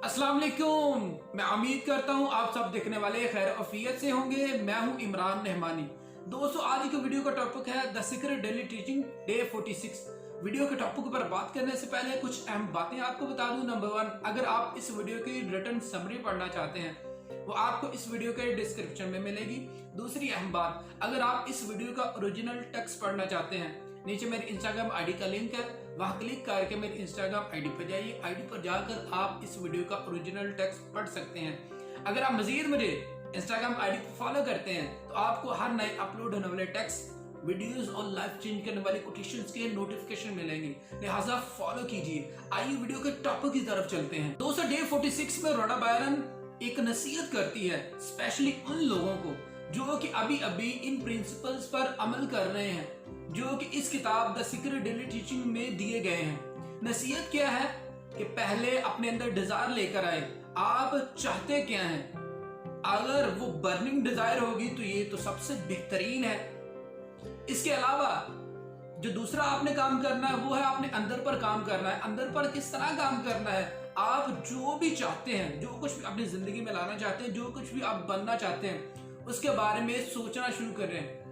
अस्सलाम वालेकुम। मैं उम्मीद करता हूँ आप सब देखने वाले खैर अफियत से होंगे। मैं हूँ इमरान रहमानी। दोस्तों, आज की वीडियो का टॉपिक है the secret daily teaching day 46। Video के टॉपिक पर बात करने से पहले कुछ अहम बातें आपको बता दूं। नंबर 1, अगर आप इस वीडियो की रिटन समरी पढ़ना चाहते हैं वो आपको इस वीडियो के डिस्क्रिप्शन में मिलेगी। दूसरी अहम बात, अगर आप इस वीडियो का ओरिजिनल टेक्स्ट पढ़ना चाहते हैं, नीचे मेरी इंस्टाग्राम आईडी का लिंक है, वहां क्लिक करके मेरी इंस्टाग्राम आईडी पर जाइए। आईडी पर जाकर आप इस वीडियो का ओरिजिनल टेक्स्ट पढ़ सकते हैं। अगर आप मजीद मुझे इंस्टाग्राम आईडी पर फॉलो करते हैं तो आपको हर नए अपलोड होने वाले टेक्स्ट, वीडियोस और लाइफ चेंज करने वाले कोटेशंस के नोटिफिकेशन मिलेंगे, लिहाजा फॉलो कीजिए। आइए वीडियो के टॉपिक की तरफ चलते हैं। दोस्तों, डे 46 में रोना बायरन एक नसीहत करती है स्पेशली उन लोगों को जो कि अभी अभी इन प्रिंसिपल्स पर अमल कर रहे हैं जो कि इस किताब द सीक्रेट डेली टीचिंग में दिए गए हैं। नसीहत क्या है कि पहले अपने अंदर डिजायर लेकर आए, आप चाहते क्या हैं। अगर वो बर्निंग डिजायर होगी तो ये तो सबसे बेहतरीन है। इसके अलावा जो दूसरा आपने काम करना है वो है अपने अंदर पर काम करना है। अंदर पर किस तरह काम करना है, आप जो भी चाहते हैं, जो कुछ भी अपनी जिंदगी में लाना चाहते हैं, जो कुछ भी आप बनना चाहते हैं, उसके बारे में सोचना शुरू करें।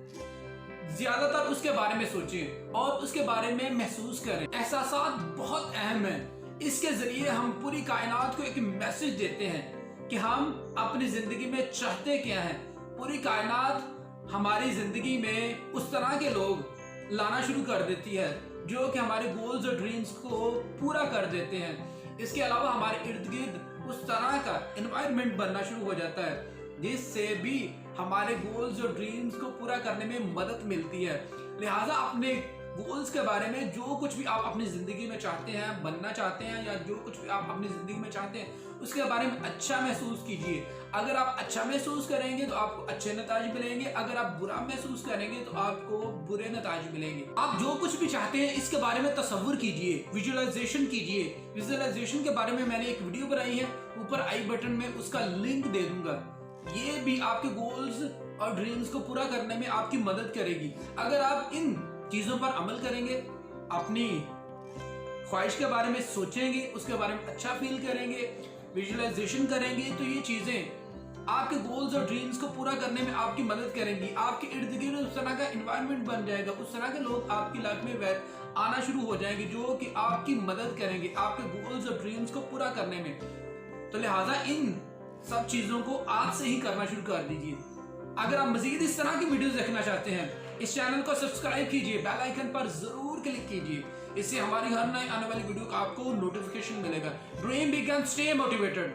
ज्यादातर उसके बारे में सोचें और उसके बारे में महसूस करें। एहसासात बहुत अहम है। इसके जरिए हम पूरी कायनात को एक मैसेज देते हैं कि हम अपनी जिंदगी में चाहते क्या हैं। पूरी कायनात हमारी जिंदगी में उस तरह के लोग लाना शुरू कर देती है जो कि हमारे गोल्स और ड्रीम्स को पूरा कर देते हैं। इसके अलावा हमारे इर्द गिर्द उस तरह का एनवायरनमेंट बनना शुरू हो जाता है जिससे भी हमारे गोल्स और ड्रीम्स को पूरा करने में मदद मिलती है। लिहाजा अपने गोल्स के बारे में, जो कुछ भी आप अपनी जिंदगी में चाहते हैं, बनना चाहते हैं, या जो कुछ भी आप अपनी जिंदगी में चाहते हैं, उसके बारे में अच्छा महसूस कीजिए। अगर आप अच्छा महसूस करेंगे तो आपको अच्छे नतीजे मिलेंगे। अगर आप बुरा महसूस करेंगे तो आपको बुरे नतीजे मिलेंगे। आप जो कुछ भी चाहते हैं इसके बारे में तसव्वुर कीजिए, विजुअलाइजेशन कीजिए। विजुअलाइजेशन के बारे में मैंने एक वीडियो बनाई है, ऊपर आई बटन में उसका लिंक दे दूंगा। ये भी आपके गोल्स और ड्रीम्स को पूरा करने में आपकी मदद करेगी। अगर आप इन चीजों पर अमल करेंगे, अपनी ख्वाहिश के बारे में सोचेंगे, उसके बारे में अच्छा फील करेंगे, विजुअलाइजेशन करेंगे, तो ये चीजें आपके गोल्स और ड्रीम्स को पूरा करने में आपकी मदद करेंगी। आपके इर्द गिर्द उस तरह का एनवायरनमेंट बन जाएगा, उस तरह के लोग आपकी लाइफ में आना शुरू हो जाएंगे जो कि आपकी मदद करेंगे आपके गोल्स और ड्रीम्स को पूरा करने में। तो लिहाजा इन सब चीजों को आज से ही करना शुरू कर दीजिए। अगर आप मजीद इस तरह की वीडियोस देखना चाहते हैं, इस चैनल को सब्सक्राइब कीजिए, बेल आइकन पर जरूर क्लिक कीजिए। इससे हमारी हर नई आने वाली वीडियो का आपको नोटिफिकेशन मिलेगा। Dream big and stay motivated.